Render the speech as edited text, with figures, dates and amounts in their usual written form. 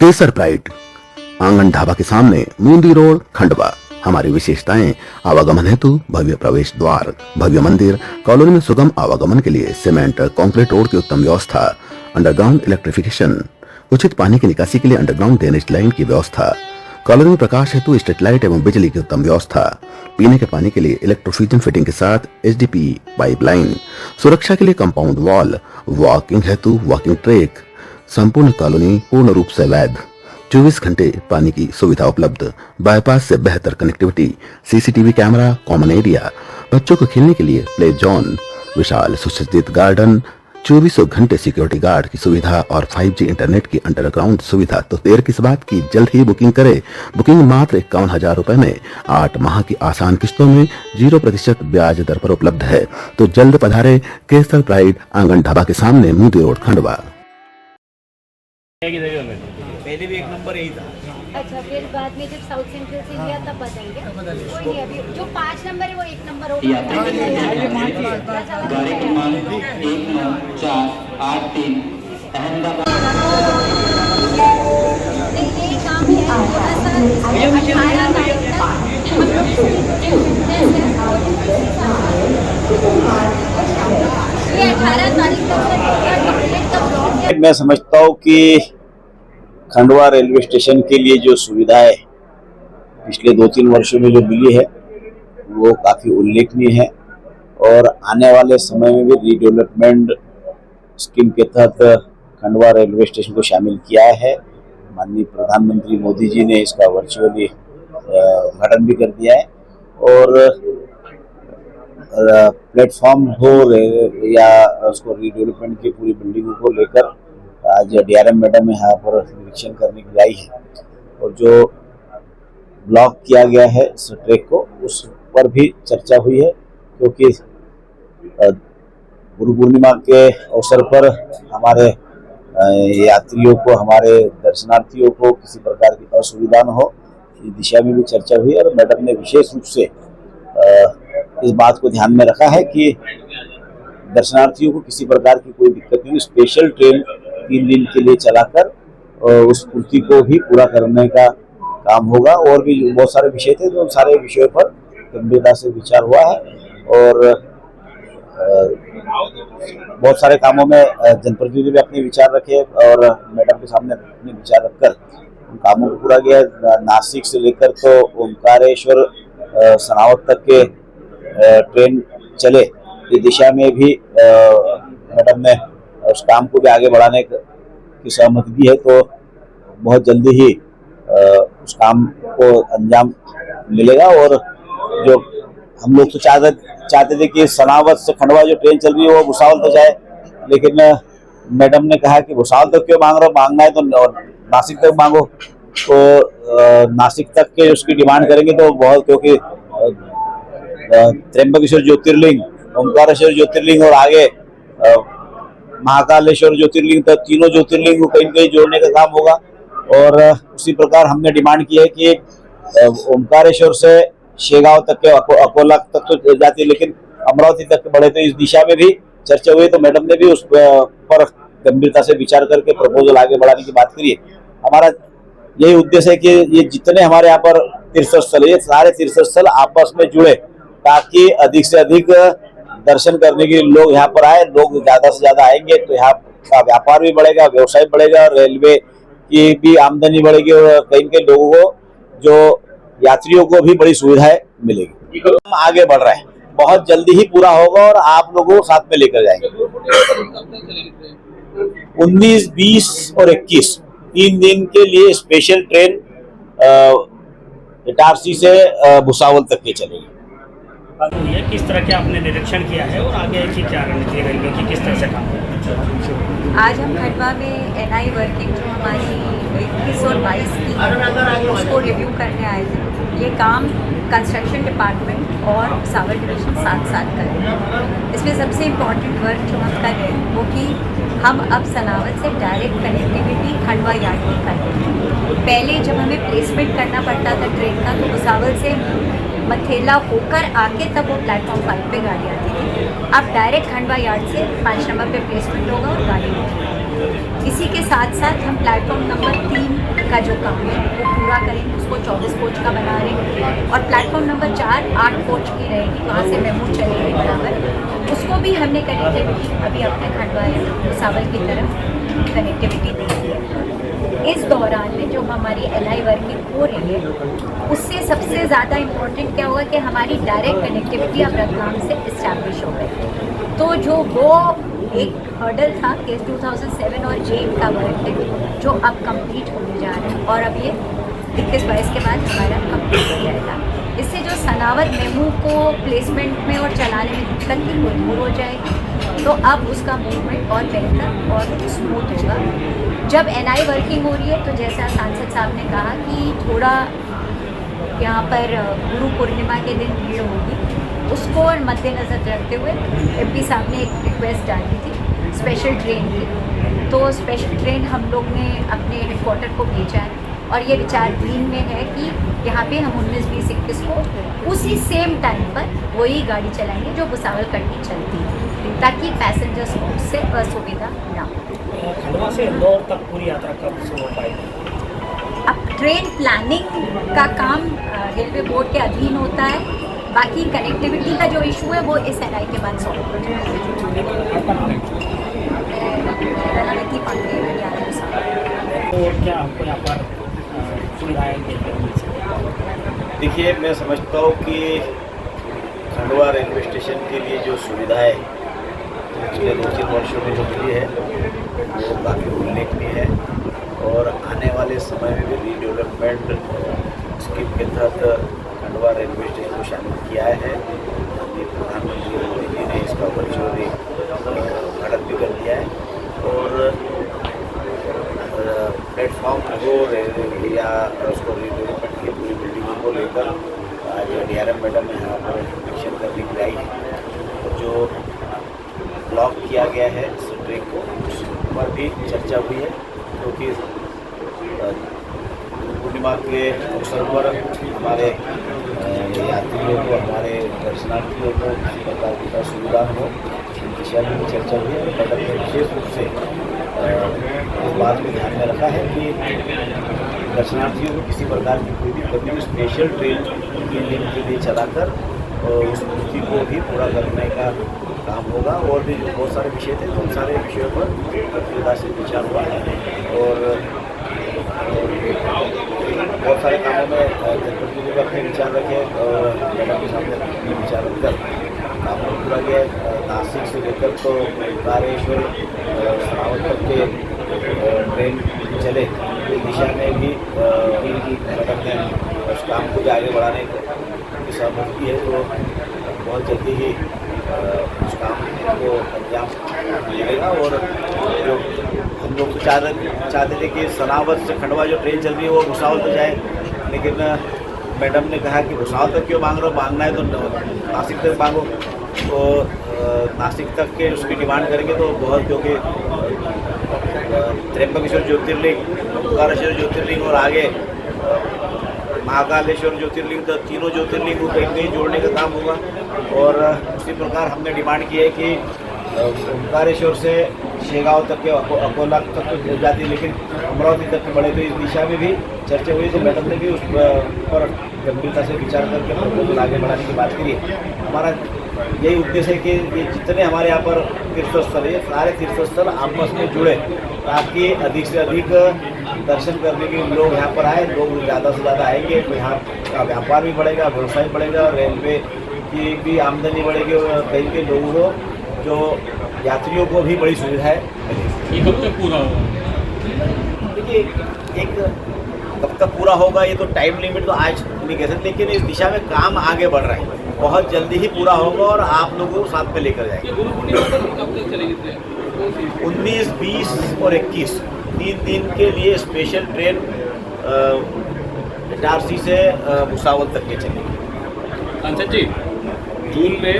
केसर pride आंगन ढाबा के सामने मूंदी रोड खंडवा। हमारी विशेषताएं आवागमन हेतु भव्य प्रवेश द्वार, भव्य मंदिर, कॉलोनी में सुगम आवागमन के लिए सीमेंट कंक्रीट रोड की उत्तम व्यवस्था, अंडरग्राउंड इलेक्ट्रिफिकेशन, उचित पानी की निकासी के लिए अंडरग्राउंड ड्रेनेज लाइन की व्यवस्था, कॉलोनी में प्रकाश हेतु स्ट्रीट लाइट एवं बिजली की उत्तम व्यवस्था, पीने के पानी के लिए इलेक्ट्रोफ्यूजन फिटिंग के साथ एचडीपी पाइपलाइन, सुरक्षा के लिए कंपाउंड वॉल, वॉकिंग हेतु वॉकिंग ट्रैक, संपूर्ण कॉलोनी पूर्ण रूप से वैध, 24 घंटे पानी की सुविधा उपलब्ध, बाईपास से बेहतर connectivity, CCTV camera, common area, बच्चों को खेलने के लिए प्ले जोन, विशाल सुसज्जित गार्डन, 24 घंटे सिक्योरिटी गार्ड की सुविधा और 5G इंटरनेट की अंडरग्राउंड सुविधा। तो देर किस बात की, जल्द ही बुकिंग करें। बुकिंग मात्र 51,000 रुपए में 8 माह की आसान किस्तों में 0% ब्याज दर पर उपलब्ध है। तो जल्द पधारे केसर प्राइड आंगन ढाबा के सामने मूंदी रोड खंडवा। पहले भी एक नंबर यही था। अच्छा, फिर बाद में जब साउथ सेंट्रल से लिया तब बदलेंगे। कोई नहीं, अभी जो 5 नंबर है वो 1 नंबर होगा। गाड़ी क्रमांक 1948 अहमदाबाद। ये काम है थोड़ा सा 18 तारीख तक हम लोग ये 18 तारीख तक मैं समझता हूँ कि खंडवा रेलवे स्टेशन के लिए जो सुविधाएं पिछले 2-3 वर्षों में जो मिली है वो काफ़ी उल्लेखनीय है और आने वाले समय में भी रीडेवलपमेंट स्कीम के तहत खंडवा रेलवे स्टेशन को शामिल किया है। माननीय प्रधानमंत्री मोदी जी ने इसका वर्चुअली उद्घाटन भी कर दिया है और प्लेटफॉर्म हो या उसको रीडेवलपमेंट की पूरी बिल्डिंगों को लेकर आज डीआरएम मैडम यहाँ पर निरीक्षण करने के लिए आई है और जो ब्लॉक किया गया है इस ट्रैक को उस पर भी चर्चा हुई है, क्योंकि गुरु पूर्णिमा के अवसर पर हमारे यात्रियों को, हमारे दर्शनार्थियों को किसी प्रकार की असुविधा न हो, इस दिशा में भी चर्चा हुई और मैडम ने विशेष रूप से इस बात को ध्यान में रखा है कि दर्शनार्थियों को किसी प्रकार की कोई दिक्कत नहीं, स्पेशल ट्रेन 3 दिन के लिए चलाकर उस पूर्ति को भी पूरा करने का काम होगा। और भी बहुत सारे विषय थे, तो सारे विषयों पर गंभीरता से विचार हुआ है और बहुत सारे कामों में जनप्रतिनिधि भी अपने विचार रखे और मैडम के सामने अपने विचार रखकर उन कामों को पूरा किया। नासिक से लेकर तो ओंकारेश्वर सनावत तक के ट्रेन चले, इस दिशा में भी मैडम ने उस काम को भी आगे बढ़ाने की सहमति दी है। तो बहुत जल्दी ही उस काम को अंजाम मिलेगा और जो हम लोग तो चाहते थे कि सनावत से खंडवा जो ट्रेन चल रही है वो भुसावल तक जाए, लेकिन मैडम ने कहा कि भुसावल तक क्यों मांग रहे हो, मांगना है तो नासिक तक मांगो। तो नासिक तक के उसकी डिमांड करेंगे तो बहुत, क्योंकि त्र्यंबकेश्वर ज्योतिर्लिंग, ओंकारेश्वर ज्योतिर्लिंग और आगे महाकालेश्वर ज्योतिर्लिंग तक तीनों ज्योतिर्लिंग को कहीं न कहीं जोड़ने का काम होगा। और उसी प्रकार हमने डिमांड की है कि ओंकारेश्वर से शेगांव तक के, अकोला तक तो जाती है लेकिन अमरावती तक बढ़े, तो इस दिशा में भी चर्चा हुई। तो मैडम ने भी उस पर गंभीरता से विचार करके प्रपोजल आगे बढ़ाने की बात करी है। हमारा यही उद्देश्य है कि ये जितने हमारे यहाँ पर तीर्थ स्थल है, ये सारे तीर्थ स्थल आपस में जुड़े, ताकि अधिक से अधिक दर्शन करने के लिए लोग यहाँ पर आए। लोग ज्यादा से ज्यादा आएंगे तो यहाँ का व्यापार भी बढ़ेगा, व्यवसाय बढ़ेगा, रेलवे की भी आमदनी बढ़ेगी और कहीं के लोगों को, जो यात्रियों को भी बड़ी सुविधाएं मिलेगी। हम आगे बढ़ रहे हैं, बहुत जल्दी ही पूरा होगा और आप लोगों को साथ में लेकर जाएंगे। 19, 20 और 21 3 दिन के लिए स्पेशल ट्रेन इटारसी से भुसावल तक के चलेगी। किस तरह के आपने निरीक्षण किया है और आगे की क्या रणनीति रेलवे की, किस तरह से काम है? आज हम खंडवा में एनआई वर्किंग जो हमारी 21 और 22 की उसको रिव्यू करने आए थे। ये काम कंस्ट्रक्शन डिपार्टमेंट और सावर डिवीजन साथ कर रहे हैं। इसमें सबसे इम्पॉर्टेंट वर्क जो हम कर रहे हैं वो कि हम अब सनावत से डायरेक्ट कनेक्टिविटी खंडवा यार्ड में कर रहे हैं। पहले जब हमें प्लेसमेंट करना पड़ता था ट्रेन का, तो भुसावल से मथेला होकर आके तब वो प्लेटफॉर्म 5 पे गाड़ी आती थी। अब डायरेक्ट खंडवा यार्ड से 5 नंबर पे प्लेसमेंट होगा और गाड़ी होगी। इसी के साथ साथ हम प्लेटफॉर्म नंबर 3 24 कोच का बना रहे हैं और प्लेटफॉर्म नंबर 4 8 कोच की रहेगी, वहाँ से मेमू चलेगी बराबर। उसको भी हमने कनेक्टिविटी अभी अपने खंडवा भुसावल की तरफ कनेक्टिविटी दी है। इस दौरान में जो हमारी LI वर्किंग हो रही है उससे सबसे ज़्यादा इम्पोर्टेंट क्या होगा कि हमारी डायरेक्ट कनेक्टिविटी अब रतलाम से इस्टेब्लिश हो गई। तो जो वो एक हर्डल था कि 2007 और 8 का वर्क है जो अब कंप्लीट होने जा रहा है और अब ये 21-22 के बाद हमारा कंप्लीट हो जाएगा। इससे जो सनावद मेमू को प्लेसमेंट में और चलाने में दिक्कत थी वो दूर हो जाएगी, तो अब उसका मूवमेंट और बेहतर और स्मूथ होगा। जब NI वर्किंग हो रही है तो जैसा सांसद साहब ने कहा कि थोड़ा यहाँ पर गुरु पूर्णिमा के दिन भीड़ होगी, उसको मद्देनज़र रखते हुए MP साहब ने एक रिक्वेस्ट डाली थी स्पेशल ट्रेन की। तो स्पेशल ट्रेन हम लोग ने अपने हेडक्वार्टर को भेजा है और ये विचाराधीन में है कि यहाँ पे हम 19, 20, 21 को उसी सेम टाइम पर वही गाड़ी चलाएंगे जो भुसावल कटनी चलती है, ताकि पैसेंजर्स को उससे असुविधा ना हो। खंडवा से इंदौर तक पूरी यात्रा कब शुरू हो पाएगी? अब ट्रेन प्लानिंग का काम रेलवे बोर्ड के अधीन होता है, बाकी कनेक्टिविटी का जो इशू है वो इस NI के बाद सॉल्व हो जाएगा। और क्या आपको यहाँ पर सुविधाएँ मिलती हैं? देखिए, मैं समझता हूँ कि खंडवा रेलवे स्टेशन के लिए जो सुविधाएं पिछले 2-3 वर्षों में जो मिली है वो काफ़ी उल्लेखनीय है और आने वाले समय में भी रीडेवलपमेंट स्कीम के तहत खंडवा रेलवे स्टेशन को शामिल किया है। माननीय प्रधानमंत्री मोदी जी ने इसका वर्चुअली उद्घाटन भी कर दिया है और प्लेटफॉर्म को या उसको रीडेवलपमेंट की पूरी बिल्डिंगों को लेकर आज DRM मैडम ने यहाँ पर निरीक्षण करने के लिए आई है। तो जो ब्लॉक किया गया है इस ट्रेन को उस पर भी चर्चा हुई है, क्योंकि पूर्णिमा के अवसर पर हमारे यात्रियों को, हमारे दर्शनार्थियों को किसी प्रकार की असुविधा हो, इस दिशा में भी चर्चा हुई है। मैडम ने विशेष रूप से इस बात को ध्यान में रखा है कि दर्शनार्थियों को किसी प्रकार की कोई भी कभी स्पेशल ट्रेन के लिए चलाकर उस स्थिति को भी पूरा करने का काम होगा। और भी जो बहुत सारे विषय थे तो उन सारे विषयों पर गंभीरता से विचार हुआ है और बहुत सारे कामों में जनप्रतिनिधियों को अपने विचार रखे और मैडम के सामने अपने विचार रखकर काम पूरा गया। नासिक से लेकर तो कारेश्वर सनावद तक के ट्रेन चले इस दिशा में भी मैडम ने उस काम को आगे बढ़ाने की सहमति की है। तो बहुत जल्दी ही उस काम को अंजाम मिलेगा और जो हम लोग तो चाहते थे कि सनावद से खंडवा जो ट्रेन चल रही है वो भुसावल तो जाए, लेकिन मैडम ने कहा कि भुसावल तक क्यों मांग रहे हो, मांगना है तो नासिक तक मांगो। तो नासिक तक के उसकी डिमांड करेंगे तो बहुत, क्योंकि त्र्यंबकेश्वर ज्योतिर्लिंग, ओंकारेश्वर ज्योतिर्लिंग और आगे महाकालेश्वर ज्योतिर्लिंग, तो तीनों ज्योतिर्लिंग को कहीं कहीं जोड़ने का काम होगा। और उसी प्रकार हमने डिमांड की है कि ओंकारेश्वर से शेगांव तक के अकोला तक तो जाती है, लेकिन अमरावती तक के बड़े, तो इस दिशा में भी चर्चा हुई। तो मैडम ने भी उस पर गंभीरता से विचार करके प्रपोजल आगे बढ़ाने की बात करी है। हमारा यही उद्देश्य है कि ये जितने हमारे यहाँ पर तीर्थस्थल है, सारे तीर्थस्थल आपस में जुड़े, ताकि अधिक से अधिक दर्शन करने के लोग यहाँ पर आए। लोग ज़्यादा से ज़्यादा आएंगे तो यहाँ का व्यापार भी बढ़ेगा, व्यवसाय बढ़ेगा, रेलवे की भी आमदनी बढ़ेगी और कहीं के लोगों को, जो यात्रियों को भी बड़ी सुविधाएं मिलेगी। ये कब तक पूरा होगा? देखिए, एक कब तक पूरा होगा ये तो टाइम लिमिट तो आज नहीं कह सकते, लेकिन इस दिशा में काम आगे बढ़ रहा है, बहुत जल्दी ही पूरा होगा और आप लोगों को साथ में लेकर जाएंगे। 19, 20 और 21 3 दिन के लिए स्पेशल ट्रेन इटारसी से भुसावल तक के चलेगी। सांसद जी, जून में